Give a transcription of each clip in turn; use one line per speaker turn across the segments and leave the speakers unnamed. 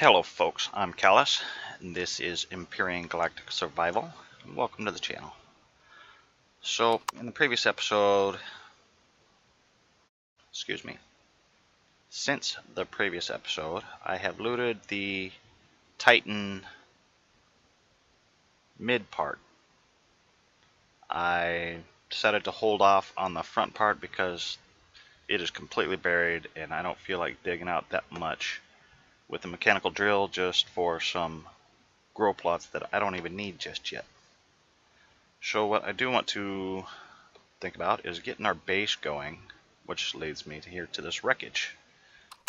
Hello folks, I'm Callus, and this is Empyrean Galactic Survival. Welcome to the channel. So, in the previous episode, since the previous episode, I have looted the Titan mid part. I decided to hold off on the front part because it is completely buried and I don't feel like digging out that much with a mechanical drill just for some grow plots that I don't even need just yet. So what I do want to think about is getting our base going, which leads me to here to this wreckage.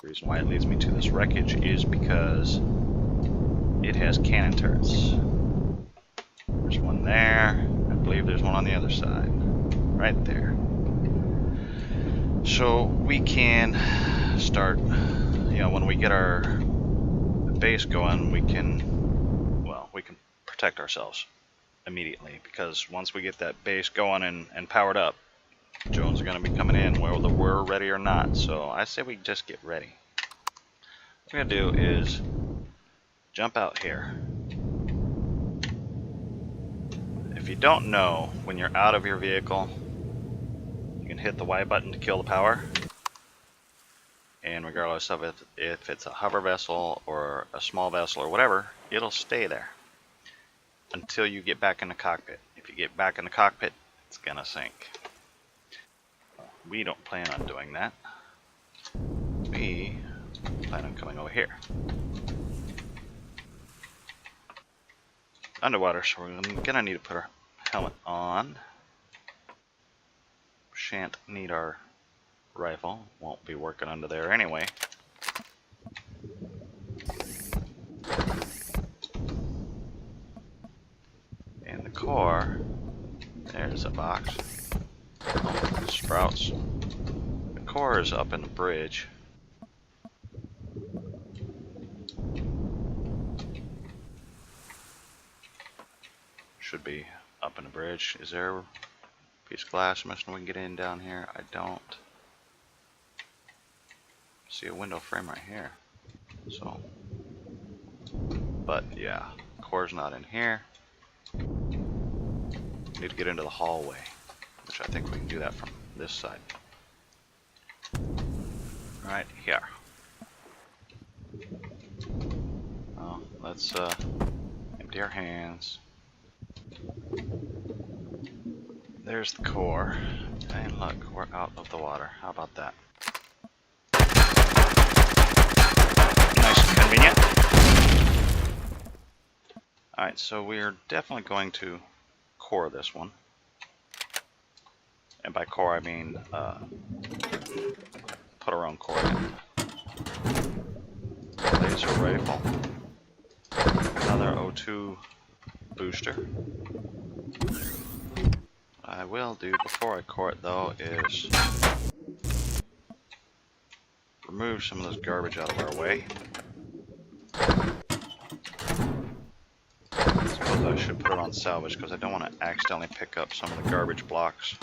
The reason why it leads me to this wreckage is because it has cannon turrets. There's one there. I believe there's one on the other side. Right there. So we can start, when we get our base going, we can protect ourselves immediately, because once we get that base going and powered up, drones are going to be coming in whether we're ready or not. So I say we just get ready. What we're going to do is jump out here. If you don't know, when you're out of your vehicle, you can hit the Y button to kill the power, and regardless of it, if it's a hover vessel or a small vessel or whatever, it'll stay there until you get back in the cockpit. If you get back in the cockpit, it's gonna sink. We don't plan on doing that. We plan on coming over here. Underwater, so we're gonna need to put our helmet on. Shan't need our rifle. Won't be working under there anyway. And the core, there's a box. Oh, sprouts. The core is up in the bridge. Should be up in the bridge. Is there a piece of glass missing we can get in down here? I don't see a window frame right here. So, but yeah, core's not in here. Need to get into the hallway, which I think we can do that from this side. Right here. Oh, let's empty our hands. There's the core, and look, we're out of the water. How about that? Nice and convenient. Alright, so we're definitely going to core this one. And by core I mean put our own core in. Laser rifle. Another O2 booster. What I will do before I core it though is remove some of this garbage out of our way. I suppose I should put it on salvage because I don't want to accidentally pick up some of the garbage blocks.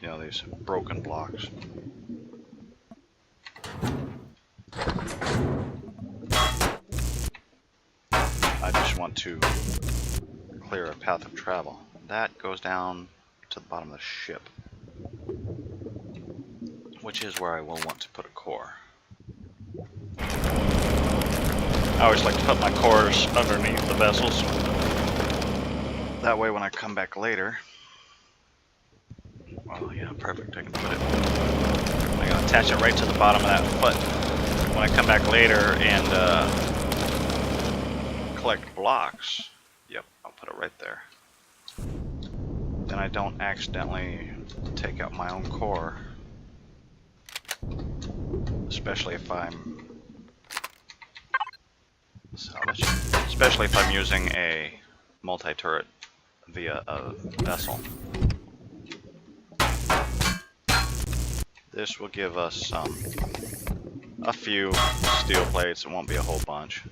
You know, these broken blocks. I just want to clear a path of travel. That goes down to the bottom of the ship, which is where I will want to put a core. I always like to put my cores underneath the vessels. That way when I come back later, oh yeah, perfect, I can put it, I can attach it right to the bottom of that foot. When I come back later and collect blocks, yep, I'll put it right there. Then I don't accidentally take out my own core. Especially if I'm using a multi-turret via a vessel. This will give us a few steel plates. It won't be a whole bunch.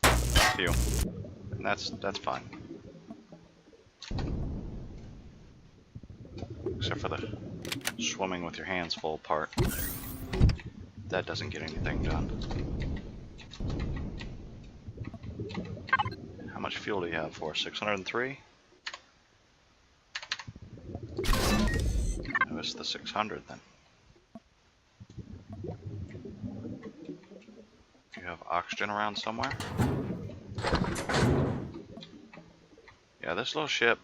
A few. That's fine. Except for the swimming with your hands full part. That doesn't get anything done. How much fuel do you have for? 603? It was the 600 then. Do you have oxygen around somewhere? Yeah, this little ship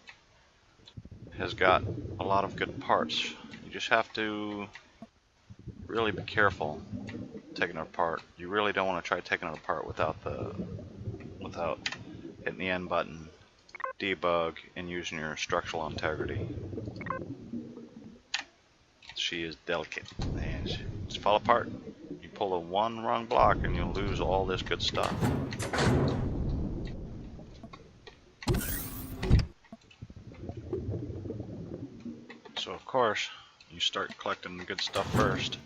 has got a lot of good parts. You just have to really be careful taking it apart. You really don't want to try taking it apart without hitting the N button, debug, and using your structural integrity. She is delicate, and she just fall apart. You pull the one wrong block and you'll lose all this good stuff. So of course, you start collecting the good stuff first.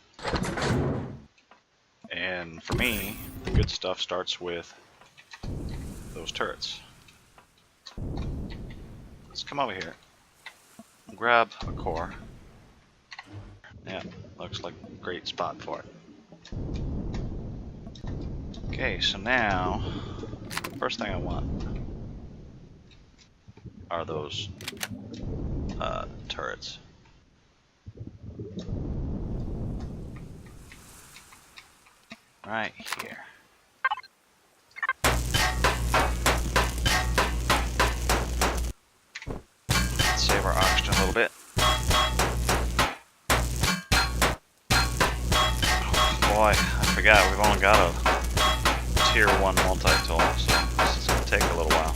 And for me, the good stuff starts with those turrets. Let's come over here. Grab a core. Yeah, looks like a great spot for it. Okay, so now, first thing I want are those turrets. Right here. Let's save our oxygen a little bit. Boy, I forgot we've only got a tier 1 multi-tool, so this is going to take a little while.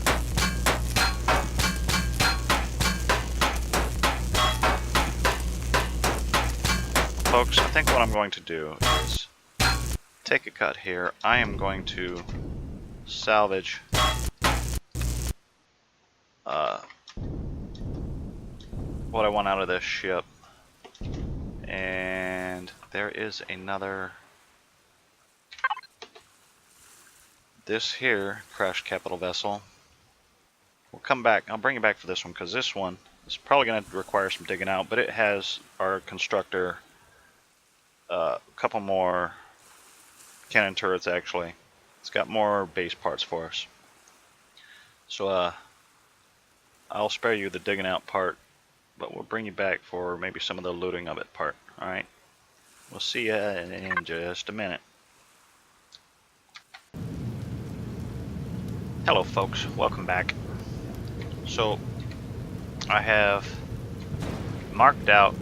Folks, I think what I'm going to do is take a cut here. I am going to salvage what I want out of this ship. And there is another. This here crash capital vessel. We'll come back. I'll bring you back for this one because this one is probably going to require some digging out, but it has our constructor, a couple more cannon turrets actually. It's got more base parts for us. So I'll spare you the digging out part, but we'll bring you back for maybe some of the looting of it part. Alright? We'll see you in just a minute. Hello folks, welcome back. So I have marked out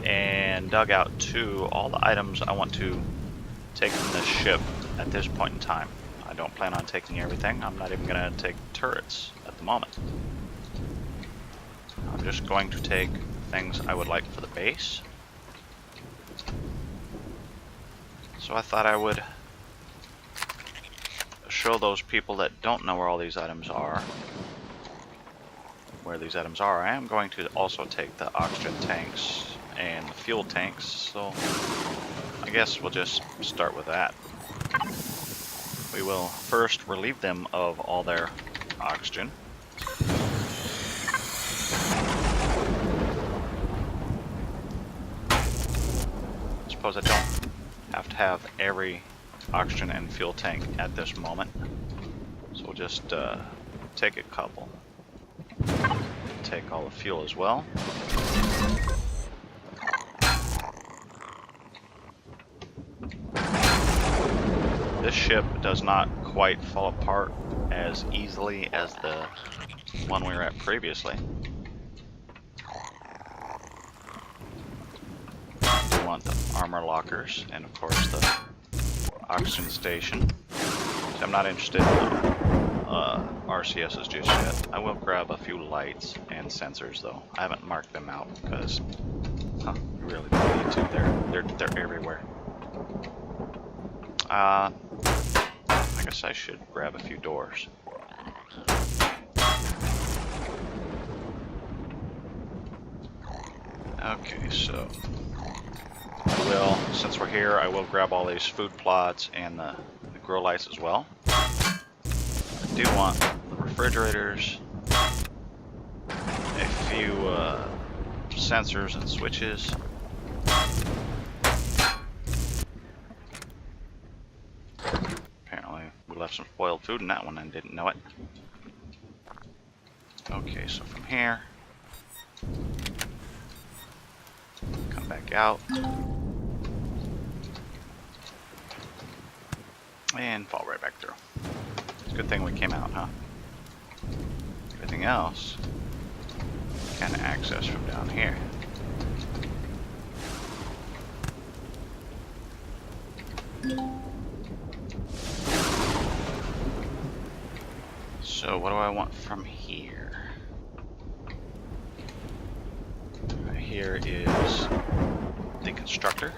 and dug out all the items I want to take from this ship at this point in time. I don't plan on taking everything. I'm not even going to take turrets at the moment. I'm just going to take things I would like for the base. So I thought I would show those people that don't know where all these items are where these items are. I am going to also take the oxygen tanks and the fuel tanks, so I guess we'll just start with that. We will first relieve them of all their oxygen. I suppose I don't have to have every oxygen and fuel tank at this moment, so we'll just take a couple. Take all the fuel as well. This ship does not quite fall apart as easily as the one we were at previously. We want the armor lockers and of course the oxygen station. So I'm not interested in RCSs just yet. I will grab a few lights and sensors though. I haven't marked them out because you really don't need to. They're everywhere. I guess I should grab a few doors. Okay, so I will, since we're here, I will grab all these food plots and the grow lights as well. do want the refrigerators, a few sensors and switches. Apparently we left some spoiled food in that one and didn't know it. Okay, so from here, come back out, and fall right back through. It's a good thing we came out, huh? Everything else, kind of access from down here. So what do I want from here? Right here is the constructor.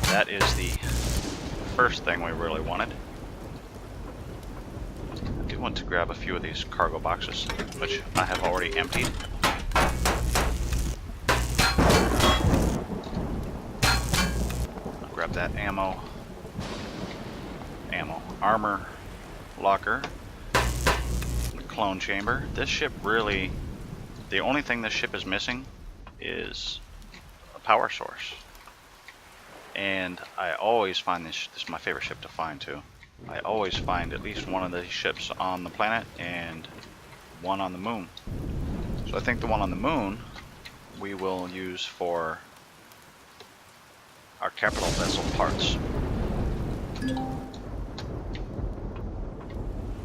That is the first thing we really wanted. I do want to grab a few of these cargo boxes, which I have already emptied. I'll grab that armor locker, the clone chamber. This ship really, the only thing this ship is missing is a power source. And I always find this is my favorite ship to find too. I always find at least one of these ships on the planet and one on the moon. So I think the one on the moon we will use for our capital vessel parts.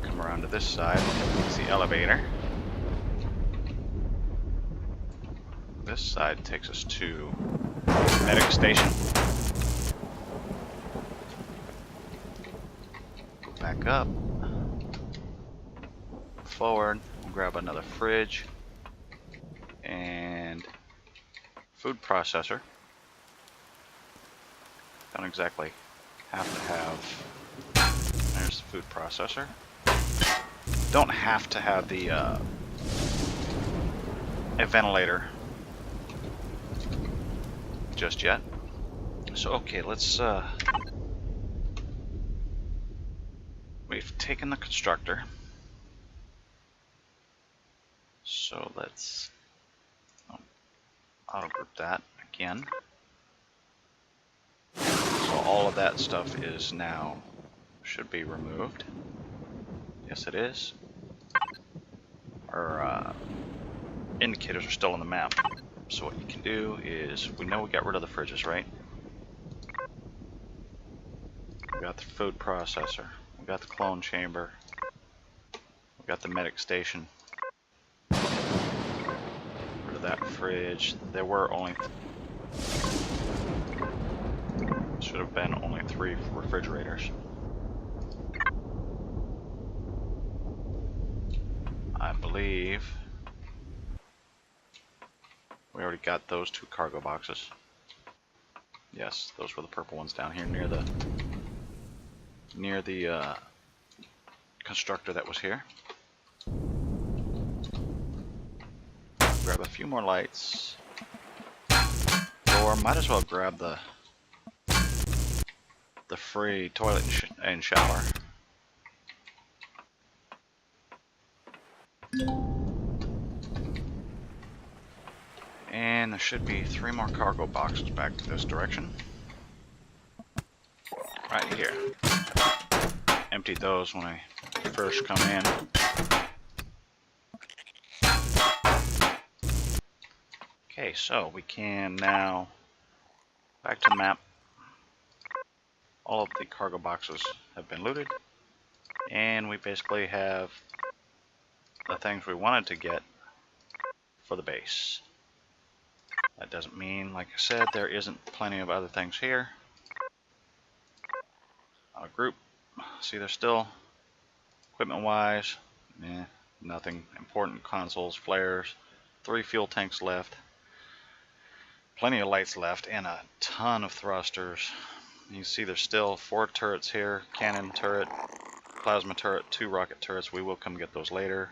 Come around to this side, it's the elevator. This side takes us to the medic station. Go back up, forward, we'll grab another fridge and food processor. Don't exactly have to have, there's the food processor. Don't have to have the a ventilator just yet. So okay, let's we've taken the constructor, so let's auto group that again. So all of that stuff is now, should be removed. Yes, it is. Our indicators are still on the map. So what you can do is, we know we got rid of the fridges, right? We got the food processor. We got the clone chamber. We got the medic station. Rid of that fridge. There were only, should have been only 3 refrigerators. I believe we already got those 2 cargo boxes. Yes, those were the purple ones down here near the constructor that was here. Grab a few more lights. Or might as well grab the free toilet and shower. And there should be 3 more cargo boxes back to this direction. Right here. Emptied those when I first come in. Okay, so we can now, back to the map. All of the cargo boxes have been looted. And we basically have the things we wanted to get for the base. That doesn't mean, like I said, there isn't plenty of other things here. Our group, see, there's still, equipment-wise, nothing important. Consoles, flares, 3 fuel tanks left, plenty of lights left, and a ton of thrusters. You can see there's still 4 turrets here, cannon turret, plasma turret, 2 rocket turrets. We will come get those later.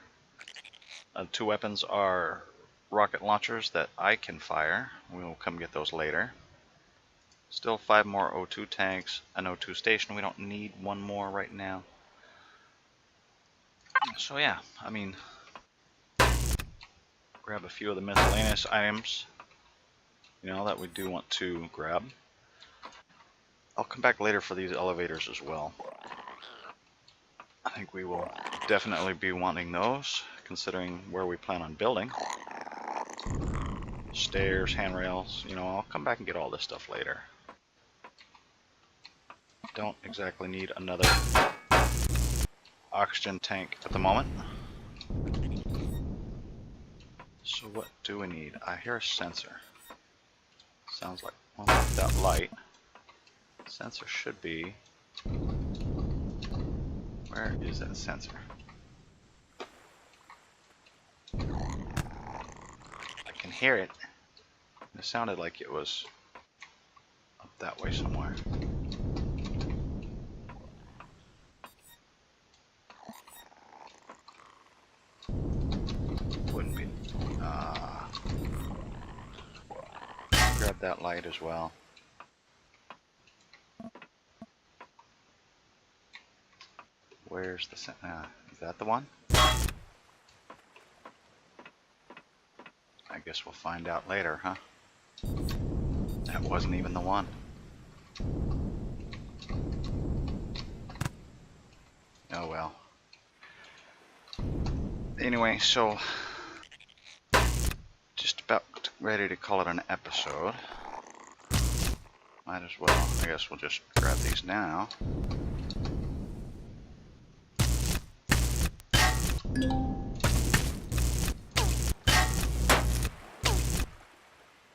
2 weapons are rocket launchers that I can fire. We will come get those later. Still 5 more O2 tanks, an O2 station. We don't need 1 more right now. So yeah, I mean, grab a few of the miscellaneous items, you know, that we do want to grab. I'll come back later for these elevators as well. I think we will definitely be wanting those, considering where we plan on building. Stairs, handrails, you know, I'll come back and get all this stuff later. Don't exactly need another oxygen tank at the moment. So what do we need? I hear a sensor. Sounds like, well, that light. Sensor should be... Where is that sensor? I can hear it. It sounded like it was up that way somewhere. Wouldn't be. Grab that light as well. Where's the sensor? Is that the one? I guess we'll find out later, huh? That wasn't even the one. Oh well. Anyway, so just about ready to call it an episode. Might as well. I guess we'll just grab these now.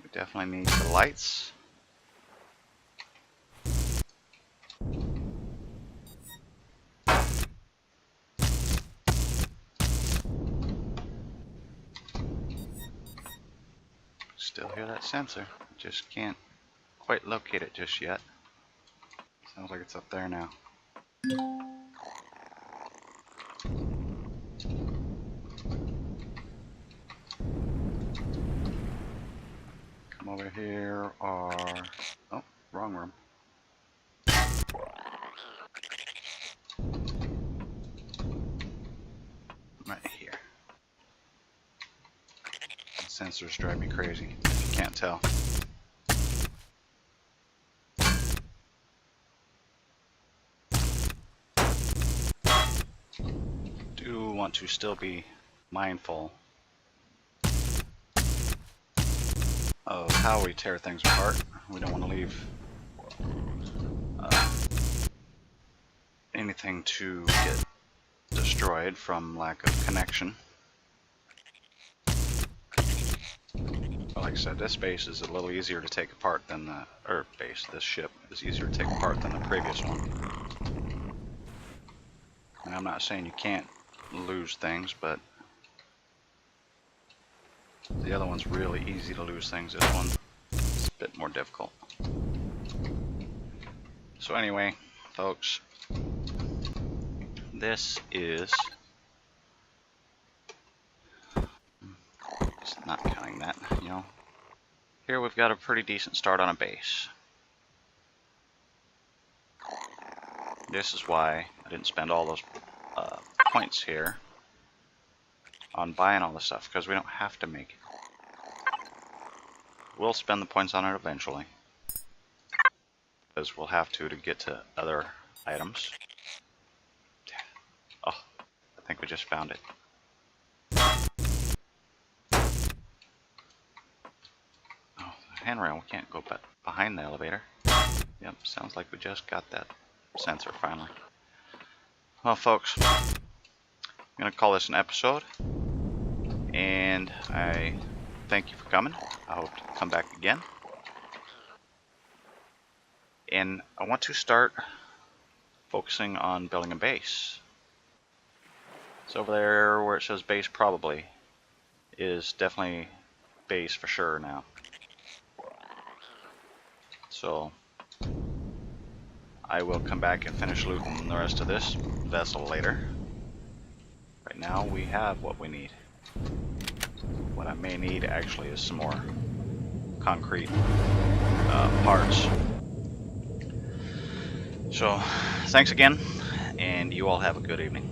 We definitely need the lights. Still hear that sensor. Just can't quite locate it just yet. Sounds like it's up there now. Come over here, or... Oh, wrong room. Right here. The sensors drive me crazy, if you can't tell. Do want to still be mindful of how we tear things apart. We don't want to leave anything to get destroyed from lack of connection. But like I said, this base is a little easier to take apart than the Earth base. This ship is easier to take apart than the previous one. And I'm not saying you can't lose things, but the other one's really easy to lose things. This one is a bit more difficult. So anyway, folks, this is, just not counting that, you know. Here we've got a pretty decent start on a base. This is why I didn't spend all those points here on buying all the stuff, because we don't have to make it. We'll spend the points on it eventually, because we'll have to get to other items. Oh, I think we just found it. Oh, the handrail, we can't go behind the elevator. Yep, sounds like we just got that sensor finally. Well, folks, I'm going to call this an episode, and I thank you for coming. I hope to come back again. And I want to start focusing on building a base. So over there where it says base probably is definitely base for sure now. So I will come back and finish looting the rest of this vessel later. Right now we have what we need. What I may need actually is some more concrete parts. So thanks again, and you all have a good evening.